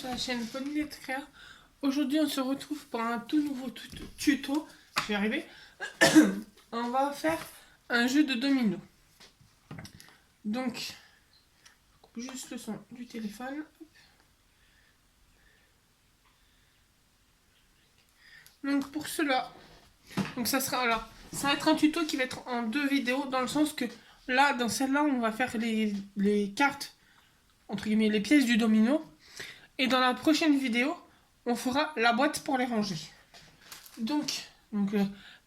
sur la chaîne Paulinette Créa. Aujourd'hui on se retrouve pour un tout nouveau tuto. Je vais y arriver. On va faire un jeu de domino. Donc, juste le son du téléphone. Donc pour cela, ça va être un tuto qui va être en deux vidéos, dans le sens que là, dans celle-là, on va faire les cartes, entre guillemets, les pièces du domino. Et dans la prochaine vidéo, on fera la boîte pour les ranger. Donc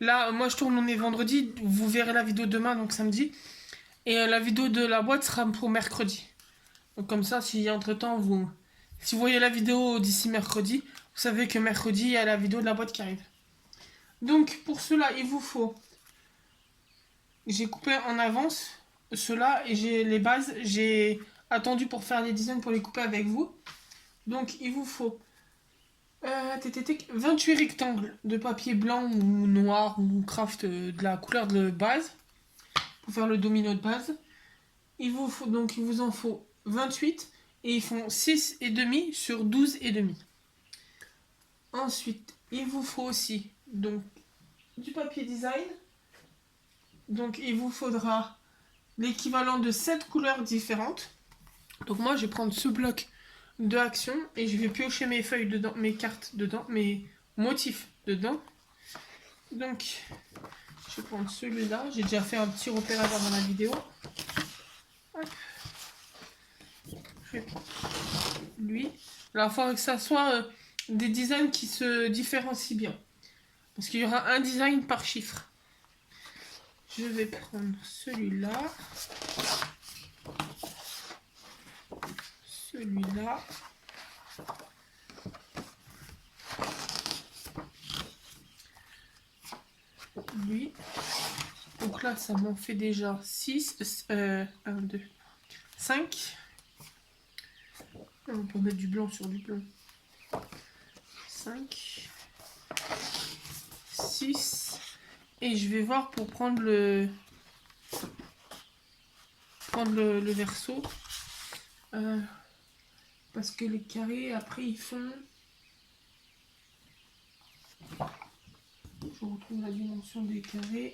là, moi je tourne, on est vendredi, vous verrez la vidéo demain, donc samedi. Et la vidéo de la boîte sera pour mercredi. Donc comme ça, si entre-temps, si vous voyez la vidéo d'ici mercredi, vous savez que mercredi, il y a la vidéo de la boîte qui arrive. Donc pour cela, il vous faut... J'ai coupé en avance cela et j'ai les bases. J'ai attendu pour faire les designs pour les couper avec vous. Donc il vous faut 28 rectangles de papier blanc ou noir ou craft de la couleur de base pour faire le domino de base. Il vous en faut 28 et ils font 6,5 sur 12,5. Ensuite, il vous faut aussi donc du papier design. Donc il vous faudra l'équivalent de 7 couleurs différentes. Donc moi je vais prendre ce bloc de action et je vais piocher mes feuilles dedans, mes cartes dedans, mes motifs dedans. Donc je vais prendre celui-là, j'ai déjà fait un petit repérage avant la vidéo. Hop. Je vais prendre lui. Alors il faudra que ça soit des designs qui se différencient bien, parce qu'il y aura un design par chiffre. Je vais prendre celui-là, celui-là, lui. Donc là, ça m'en fait déjà 6, 1, 2, 5. On peut mettre du blanc sur du blanc. 5, 6. Et je vais voir pour prendre le verso. Parce que les carrés, après, ils font... Je retrouve la dimension des carrés.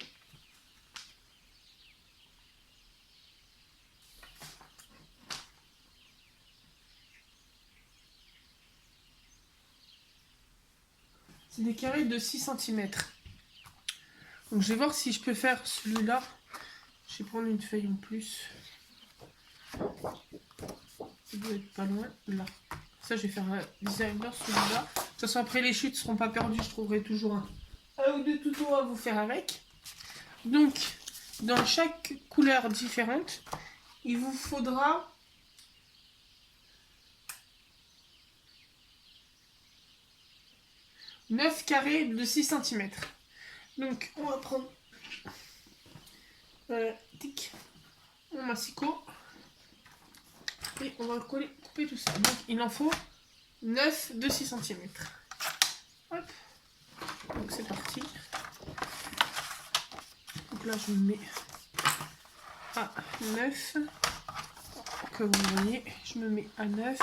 C'est des carrés de 6 cm. Donc je vais voir si je peux faire celui-là. Je vais prendre une feuille en plus. Ça doit être pas loin. Là. Ça, je vais faire un designer celui-là. De toute façon, après les chutes ne seront pas perdues. Je trouverai toujours un ou deux tutos à vous faire avec. Donc, dans chaque couleur différente, il vous faudra... « 9 carrés de 6 cm. Donc, on va prendre mon massicot et on va couper tout ça. Donc, il en faut 9 de 6 cm. Hop. Donc, c'est parti. Donc là, je me mets à 9. Comme vous voyez, je me mets à 9.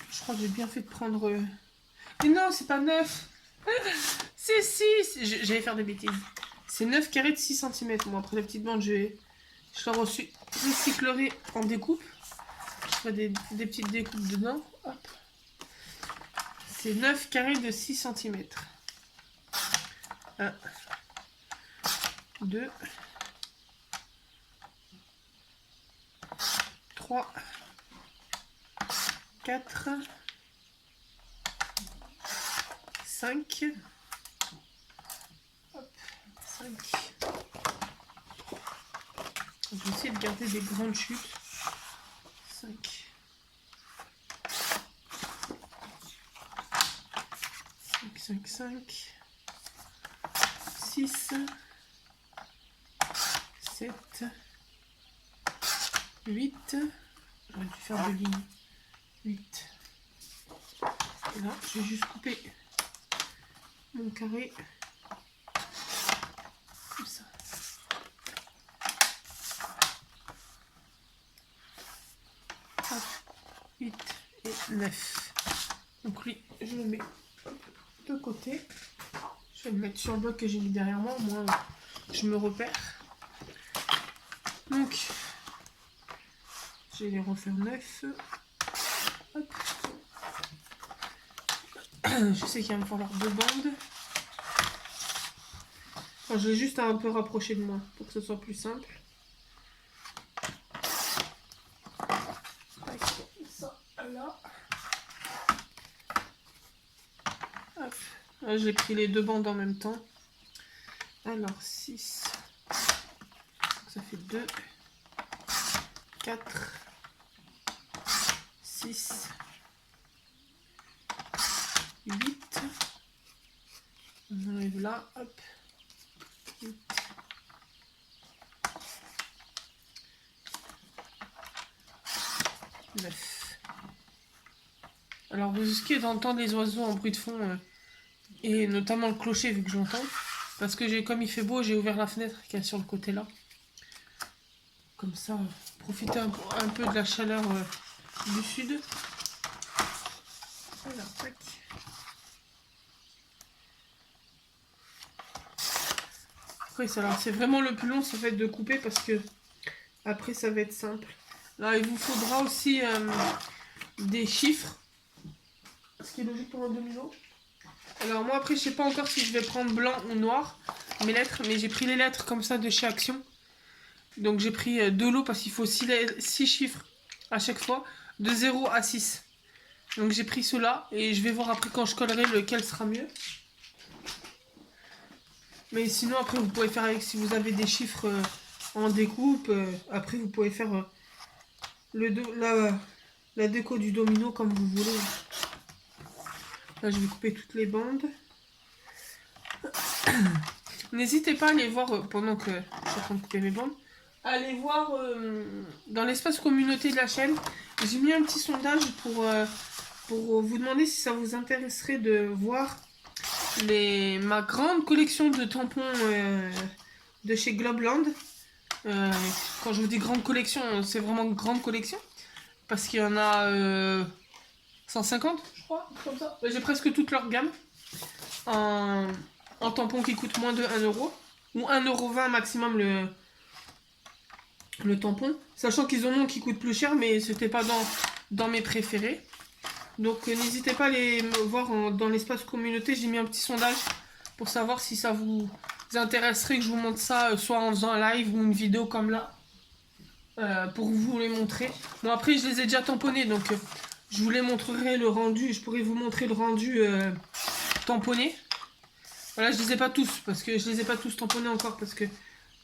Je crois que j'ai bien fait de prendre... Mais non, c'est pas 9. C'est 6. J'allais faire des bêtises. C'est 9 carrés de 6 cm. Bon, après la petite bande, je la recyclerai en découpe. Je ferai des petites découpes dedans. Hop. C'est 9 carrés de 6 cm. 1, 2, 3, 4, 5. Hop, 5. Je vais essayer de garder des grandes chutes. 5. 5, 5, 5. 6. 7. 8. J'aurais dû faire 2 lignes. 8. Et là, je vais juste couper mon carré comme ça. 8 et 9. Donc lui, je le mets de côté. Je vais le mettre sur le bloc que j'ai mis derrière moi. Moi, je me repère. Donc, je vais les refaire 9. Hop. Je sais qu'il va me falloir 2 bandes. Enfin, je vais juste un peu rapprocher de moi pour que ce soit plus simple. Ça, là. Hop. Là, j'ai pris les 2 bandes en même temps. Alors, 6. Ça fait 2. 4. 6. 8. On arrive là. Hop. 8. 9. Alors vous risquez d'entendre les oiseaux en bruit de fond et notamment le clocher vu que j'entends. Parce que comme il fait beau, j'ai ouvert la fenêtre qui est sur le côté là. Comme ça, profitez un peu de la chaleur du sud. Voilà, tac. Après, c'est vraiment le plus long, ça va être de couper parce que après, ça va être simple. Là, il vous faudra aussi des chiffres. Ce qui est logique pour un domino. Alors, moi, après, je sais pas encore si je vais prendre blanc ou noir, mes lettres. Mais j'ai pris les lettres comme ça de chez Action. Donc, j'ai pris 2 lots parce qu'il faut 6 chiffres à chaque fois. De 0 à 6. Donc, j'ai pris ceux-là. Et je vais voir après quand je collerai lequel sera mieux. Mais sinon, après, vous pouvez faire avec, si vous avez des chiffres en découpe, après, vous pouvez faire la déco du domino comme vous voulez. Là, je vais couper toutes les bandes. N'hésitez pas à aller voir, pendant que je suis en train de couper mes bandes, allez voir dans l'espace communauté de la chaîne. J'ai mis un petit sondage pour vous demander si ça vous intéresserait de voir ma grande collection de tampons de chez Globeland. Quand je vous dis grande collection, c'est vraiment une grande collection. Parce qu'il y en a 150, je crois, comme ça. J'ai presque toute leur gamme. En tampons qui coûtent moins de 1 euro. Ou 1,20 € maximum le tampon. Sachant qu'ils en ont qui coûtent plus cher, mais c'était pas dans mes préférés. Donc n'hésitez pas à les voir dans l'espace communauté. J'ai mis un petit sondage pour savoir si ça vous intéresserait que je vous montre ça, soit en faisant un live ou une vidéo comme là. Pour vous les montrer. Bon, après, je les ai déjà tamponnés, donc je vous les montrerai le rendu. Je pourrais vous montrer le rendu tamponné. Voilà, je les ai pas tous, parce que je les ai pas tous tamponnés encore, parce que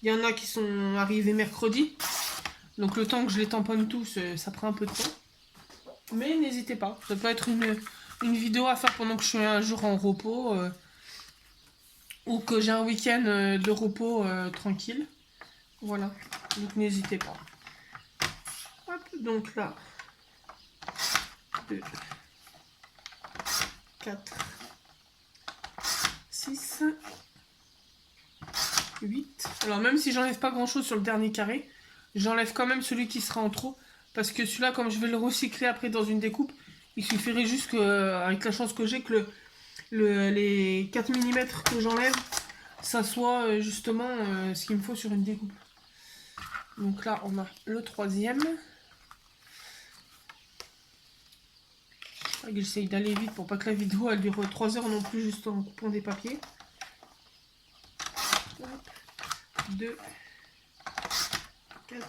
il y en a qui sont arrivés mercredi. Donc le temps que je les tamponne tous, ça prend un peu de temps. Mais n'hésitez pas, ça peut être une vidéo à faire pendant que je suis un jour en repos. Ou que j'ai un week-end de repos tranquille. Voilà, donc n'hésitez pas. Hop, donc là, 2, 4, 6, 8. Alors même si j'enlève pas grand chose sur le dernier carré, j'enlève quand même celui qui sera en trop. Parce que celui-là, comme je vais le recycler après dans une découpe, il suffirait juste que, avec la chance que j'ai, que les 4 mm que j'enlève, ça soit justement ce qu'il me faut sur une découpe. Donc là, on a le troisième. J'essaye d'aller vite pour pas que la vidéo elle dure 3 heures non plus, juste en coupant des papiers. 2, 4,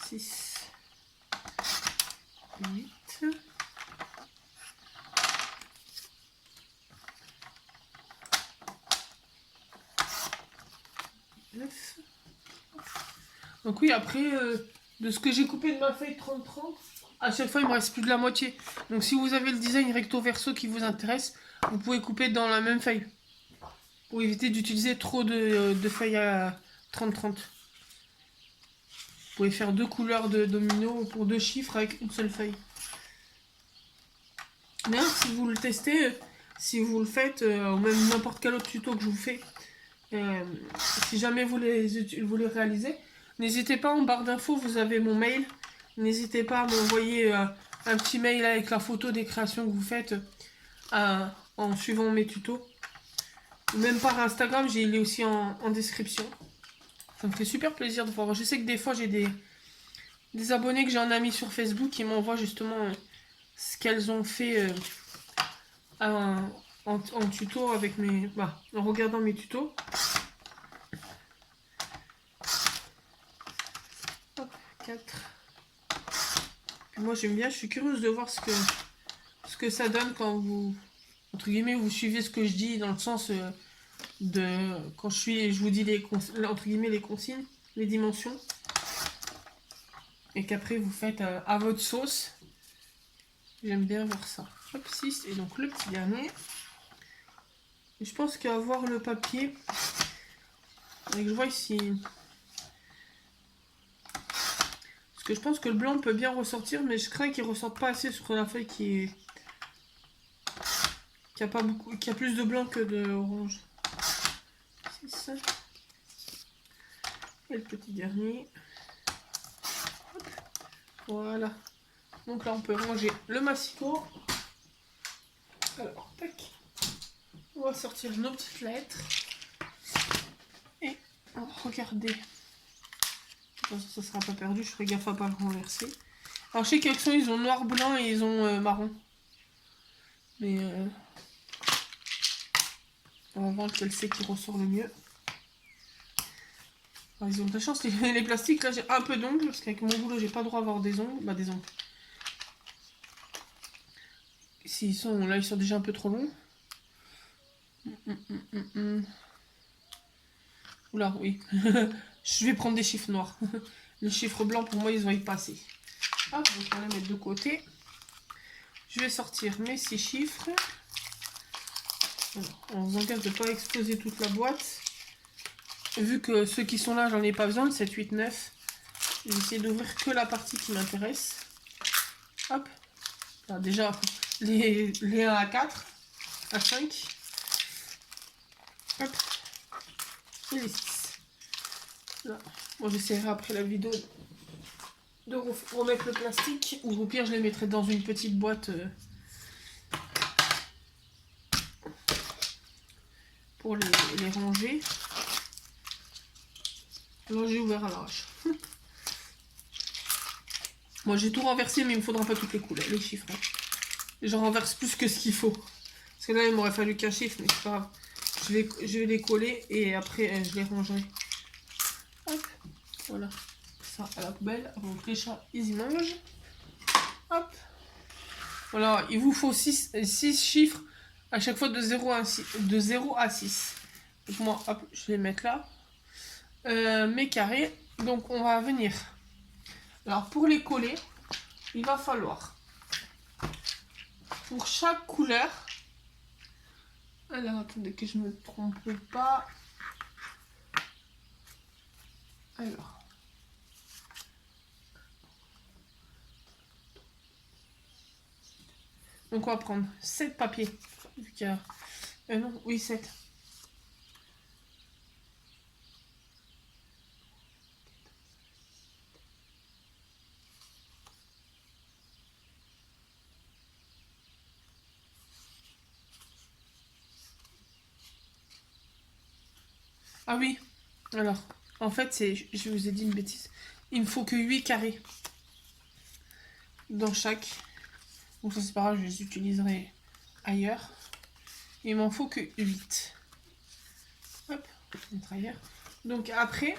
6, 8. 9. Donc oui, après, de ce que j'ai coupé de ma feuille 30-30, à chaque fois il me reste plus de la moitié. Donc si vous avez le design recto verso qui vous intéresse, vous pouvez couper dans la même feuille. Pour éviter d'utiliser trop de feuilles à 30-30. Vous pouvez faire 2 couleurs de domino pour 2 chiffres avec une seule feuille. Mais si vous le testez, si vous le faites, ou même n'importe quel autre tuto que je vous fais, si jamais vous les réalisez, n'hésitez pas, en barre d'infos, vous avez mon mail. n'hésitez pas à m'envoyer un petit mail avec la photo des créations que vous faites en suivant mes tutos. Même par Instagram, j'ai les aussi en description. Ça me fait super plaisir de voir. Je sais que des fois, j'ai des abonnés que j'ai en ami sur Facebook qui m'envoient justement ce qu'elles ont fait en tuto avec mes... en regardant mes tutos. Hop, 4. Puis moi, j'aime bien, je suis curieuse de voir ce que ça donne quand vous... Entre guillemets, vous suivez ce que je dis dans le sens de... Quand je vous dis entre guillemets les consignes, les dimensions. Et qu'après, vous faites à votre sauce. J'aime bien voir ça. Hop, 6. Et donc, le petit dernier. Et je pense qu'avoir le papier... Et que je vois ici... Parce que je pense que le blanc peut bien ressortir, mais je crains qu'il ne ressorte pas assez sur la feuille qui a pas beaucoup, qui a plus de blanc que de orange. 6. Et le petit dernier. Hop. Voilà. Donc là, on peut ranger le massicot. Alors, tac. On va sortir nos petites lettres. Et on va regarder. Ça sera pas perdu, je ferai gaffe à pas le renverser. Alors, je sais qu'Action, ils ont noir, blanc et ils ont marron. Mais on va voir lequel c'est qui ressort le mieux. Alors, ils ont de la chance, les plastiques. Là, j'ai un peu d'ongles, parce qu'avec mon boulot, j'ai pas le droit d'avoir des ongles. Bah, des ongles. S'ils sont là, ils sont déjà un peu trop longs. Oula, oui. Je vais prendre des chiffres noirs. Les chiffres blancs, pour moi, ils vont y passer. Hop, donc on va les mettre de côté. Je vais sortir mes 6 chiffres. Alors, on s'engage de ne pas exploser toute la boîte. Vu que ceux qui sont là, j'en ai pas besoin, de 7, 8, 9. Je vais essayer d'ouvrir que la partie qui m'intéresse. Hop. Alors déjà, les 1 à 4, à 5. Hop. Et les 6. Là. Moi, j'essaierai après la vidéo de remettre le plastique. Ou au pire, je les mettrai dans une petite boîte pour les ranger. Là, j'ai ouvert à l'arrache. Moi, j'ai tout renversé, mais il me faudra pas toutes les couleurs, les chiffres. Hein. J'en renverse plus que ce qu'il faut. Parce que là, il m'aurait fallu qu'un chiffre, mais c'est pas grave. Je vais les coller et après, je les rangerai. Hop, voilà. Ça à la poubelle. Avant que les chats, ils y mangent. Hop. Voilà, il vous faut 6 chiffres à chaque fois de 0 à 6. Donc moi, hop, je vais les mettre là. Mes carrés. Donc on va venir. Alors pour les coller, il va falloir pour chaque couleur. Alors attendez que je me trompe pas. Alors. Donc on va prendre 7 papiers. Vu qu'il y a... non, oui 7. Ah oui, alors, en fait, je vous ai dit une bêtise. Il me faut que 8 carrés dans chaque. Donc ça c'est pas grave, je les utiliserai ailleurs. Il m'en faut que 8. Hop, on va mettre ailleurs. Donc après,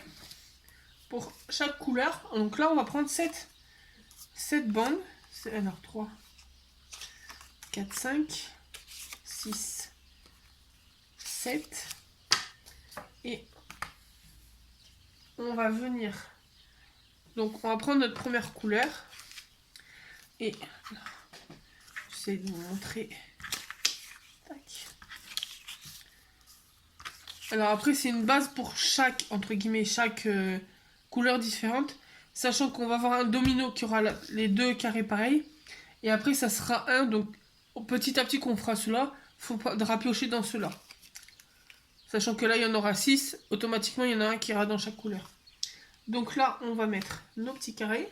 pour chaque couleur, donc là on va prendre 7 bandes. Alors 3, 4, 5, 6, 7. Et on va venir, donc on va prendre notre première couleur et j'essaie de vous montrer. Tac. Alors après c'est une base pour chaque, entre guillemets, chaque couleur différente, sachant qu'on va avoir un domino qui aura les deux carrés pareils et après ça sera un, donc petit à petit qu'on fera cela, il faudra piocher dans cela. Sachant que là, il y en aura 6. Automatiquement, il y en a un qui ira dans chaque couleur. Donc là, on va mettre nos petits carrés.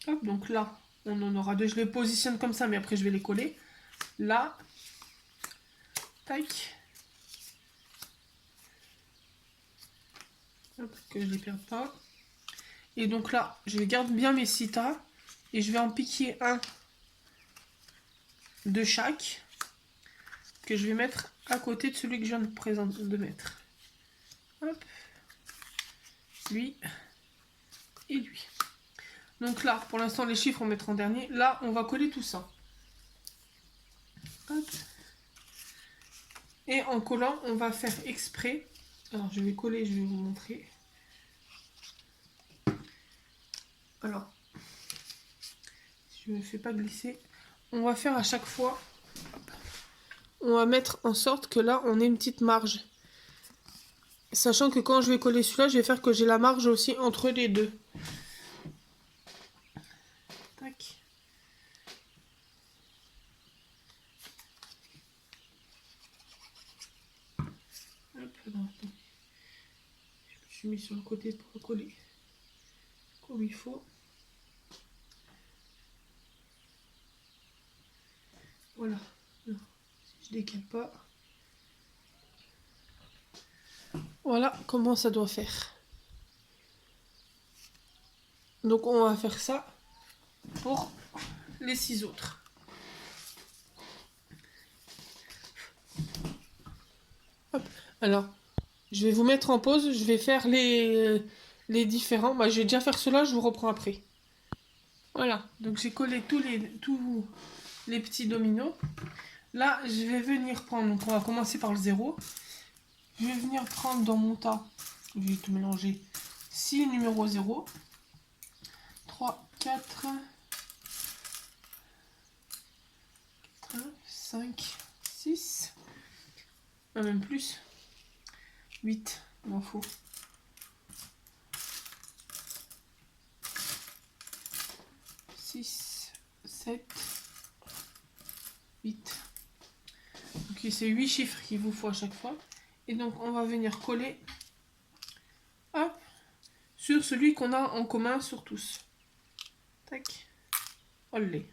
Hop, donc là, on en aura deux. Je les positionne comme ça, mais après je vais les coller. Là. Tac. Hop, que je ne les perde pas. Et donc là, je garde bien mes 6 tas. Et je vais en piquer un de chaque. Que je vais mettre à côté de celui que je viens de mettre. Hop. Lui. Et lui. Donc là, pour l'instant, les chiffres, on mettra en dernier. Là, on va coller tout ça. Hop. Et en collant, on va faire exprès. Alors, je vais coller, je vais vous montrer. Alors, si je ne me fais pas glisser, on va faire à chaque fois. On va mettre en sorte que là, on ait une petite marge. Sachant que quand je vais coller celui-là, je vais faire que j'ai la marge aussi entre les deux. Tac. Hop, non. Je suis mis sur le côté pour le coller comme il faut. Voilà. Non. Si je décale pas. Voilà comment ça doit faire. Donc on va faire ça pour les 6 autres. Hop. Alors, je vais vous mettre en pause. Je vais faire les différents. Bah, je vais déjà faire cela, je vous reprends après. Voilà, donc j'ai collé tous les petits dominos. Là, je vais venir prendre, donc on va commencer par le 0. Je vais venir prendre dans mon tas, je vais tout mélanger, 6 numéro 0, 3, 4, 5, 6, même plus, 8, il m'en faut. 6, 7, 8. Ok, c'est 8 chiffres qu'il vous faut à chaque fois. Et donc, on va venir coller hop, sur celui qu'on a en commun sur tous. Tac. Olé.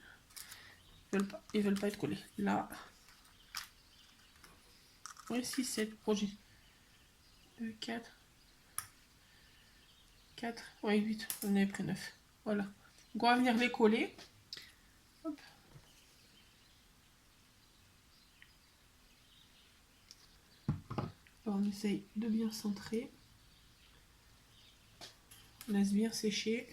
Ils veulent pas être collés. Là. Oui, 6, 7. Projet. 2, 4. 4. Oui, 8. On avait pris 9. Voilà. Donc, on va venir les coller. Hop. Alors, on essaye de bien centrer. On laisse bien sécher.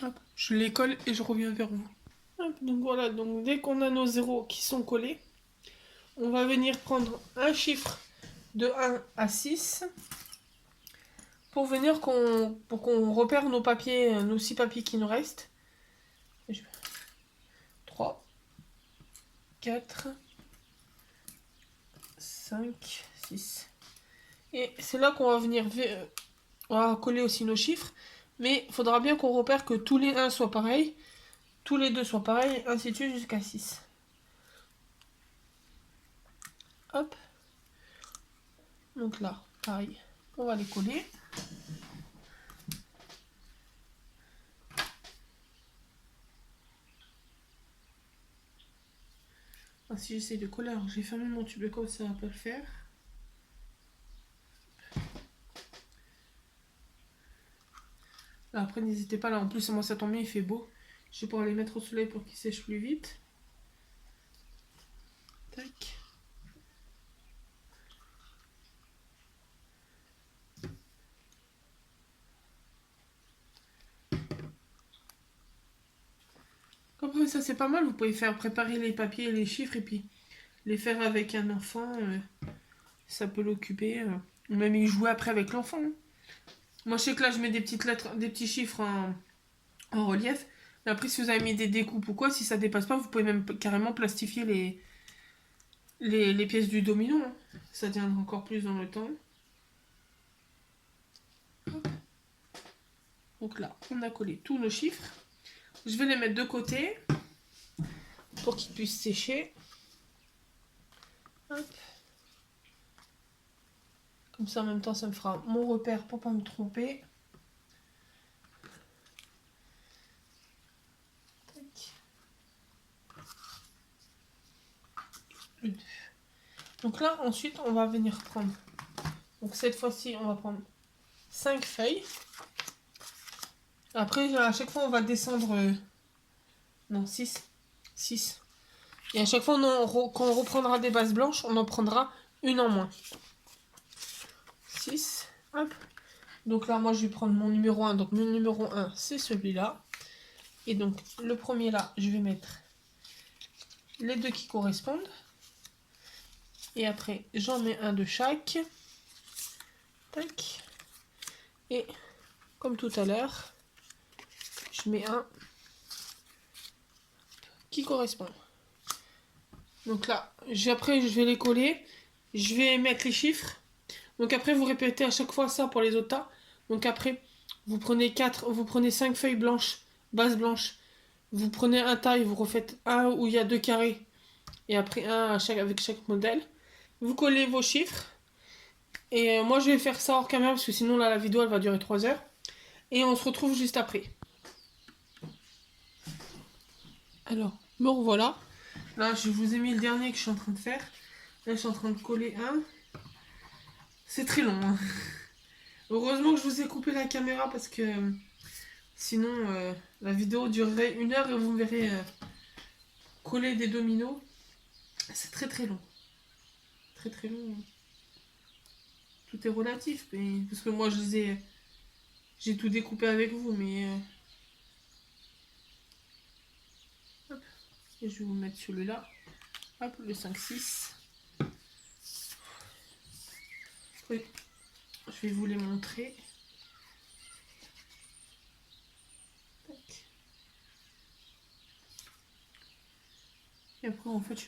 Hop, je les colle et je reviens vers vous. Hop, donc voilà, donc dès qu'on a nos zéros qui sont collés, on va venir prendre un chiffre de 1 à 6 pour qu'on repère nos papiers, nos 6 papiers qui nous restent. 3, 4, 5, 6. Et c'est là qu'on va venir on va coller aussi nos chiffres, mais il faudra bien qu'on repère que tous les 1 soient pareils, tous les 2 soient pareils, ainsi de suite jusqu'à 6. Hop. Donc là, pareil, on va les coller. Ah, si j'essaie de coller, alors j'ai fermé mon tube de colle, ça va pas le faire. Là, après, n'hésitez pas, là, en plus, moi ça tombe bien, il fait beau. Je vais pouvoir les mettre au soleil pour qu'ils sèchent plus vite. Tac. Après, ça c'est pas mal, vous pouvez faire préparer les papiers et les chiffres et puis les faire avec un enfant. Ça peut l'occuper. Ou même y jouer après avec l'enfant. Hein. Moi, je sais que là, je mets des petites lettres, des petits chiffres en relief. Mais après, si vous avez mis des découpes ou quoi, si ça dépasse pas, vous pouvez même carrément plastifier les pièces du domino. Hein. Ça tiendra encore plus dans le temps. Hop. Donc là, on a collé tous nos chiffres. Je vais les mettre de côté pour qu'ils puissent sécher. Hop. Comme ça, en même temps, ça me fera mon repère pour pas me tromper. Le 2. Donc là, ensuite, on va venir prendre. Donc cette fois-ci, on va prendre 5 feuilles. Après, à chaque fois, on va descendre... non, 6. 6. Et à chaque fois, quand on reprendra des bases blanches, on en prendra une en moins. 6. Hop. Donc là, moi, je vais prendre mon numéro 1. Donc mon numéro 1, c'est celui-là. Et donc, le premier là, je vais mettre les deux qui correspondent. Et après, j'en mets un de chaque. Tac. Et comme tout à l'heure, je mets un qui correspond. Donc là, après, je vais les coller. Je vais mettre les chiffres. Donc après, vous répétez à chaque fois ça pour les autres tas. Donc après, vous prenez 5 feuilles blanches, base blanche. Vous prenez un tas et vous refaites un où il y a 2 carrés. Et après un avec chaque modèle. Vous collez vos chiffres. Et moi, je vais faire ça hors caméra parce que sinon, là, la vidéo, elle va durer 3 heures. Et on se retrouve juste après. Alors, me revoilà. Là, je vous ai mis le dernier que je suis en train de faire. Là, je suis en train de coller un. C'est très long. Hein. Heureusement que je vous ai coupé la caméra parce que sinon, la vidéo durerait 1 heure et vous me verrez coller des dominos. C'est très très long. Très très long. Tout est relatif. Mais, parce que moi, j'ai tout découpé avec vous, mais... hop. Et je vais vous mettre celui-là. Hop, le 5-6. Oui. Je vais vous les montrer. Tac. Et après, en fait, je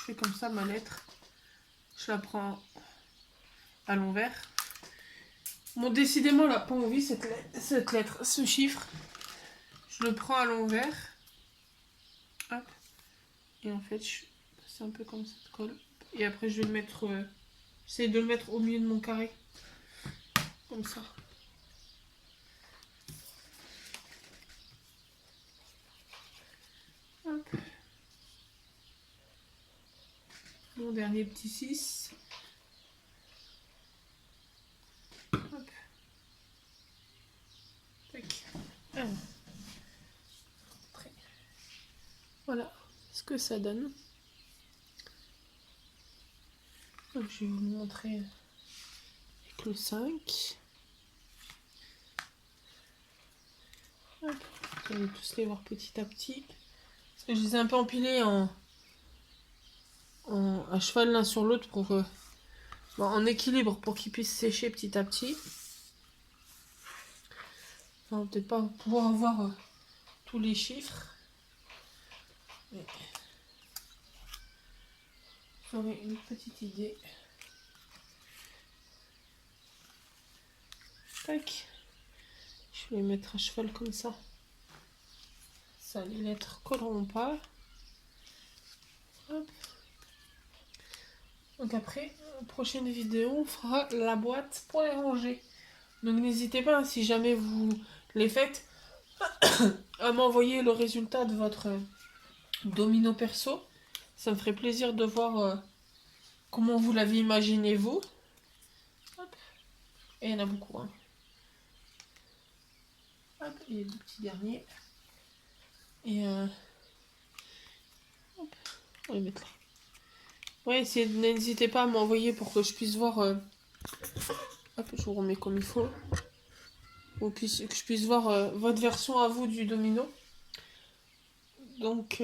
fais comme ça ma lettre. Je la prends à l'envers. Bon, décidément, elle n'a pas envie, cette lettre, ce chiffre. Je le prends à l'envers. Hop. Et en fait, je passe un peu comme cette colle. Et après, je vais le mettre... j'essaie de le mettre au milieu de mon carré. Comme ça. Hop. Mon dernier petit 6. Hop. Tac. Alors. Voilà ce que ça donne. Donc, je vais vous le montrer avec le 5. Hop. Vous allez tous les voir petit à petit. Parce que je les ai un peu empilés à cheval l'un sur l'autre pour en équilibre pour qu'ils puissent sécher petit à petit. On va peut-être pas pouvoir avoir tous les chiffres. Mais j'aurai une petite idée. Tac. Je vais les mettre à cheval comme ça. Ça, les lettres colleront pas. Hop. Donc après, prochaine vidéo, on fera la boîte pour les ranger. Donc n'hésitez pas, si jamais vous les faites, à m'envoyer le résultat de votre domino perso. Ça me ferait plaisir de voir comment vous l'avez imaginé vous. Hop. Et il y en a beaucoup. Hein. Hop, et les deux petits derniers. Et hop, on va les mettre là. Ouais, n'hésitez pas à m'envoyer pour que je puisse voir. Hop, je vous remets comme il faut. Que je puisse voir votre version à vous du domino. Donc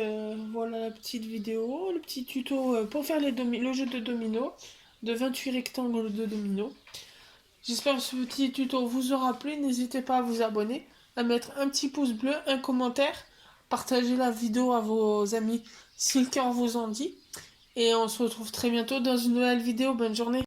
voilà la petite vidéo, le petit tuto pour faire le jeu de domino, de 28 rectangles de domino. J'espère que ce petit tuto vous aura plu. N'hésitez pas à vous abonner, à mettre un petit pouce bleu, un commentaire, partager la vidéo à vos amis si le cœur vous en dit. Et on se retrouve très bientôt dans une nouvelle vidéo. Bonne journée.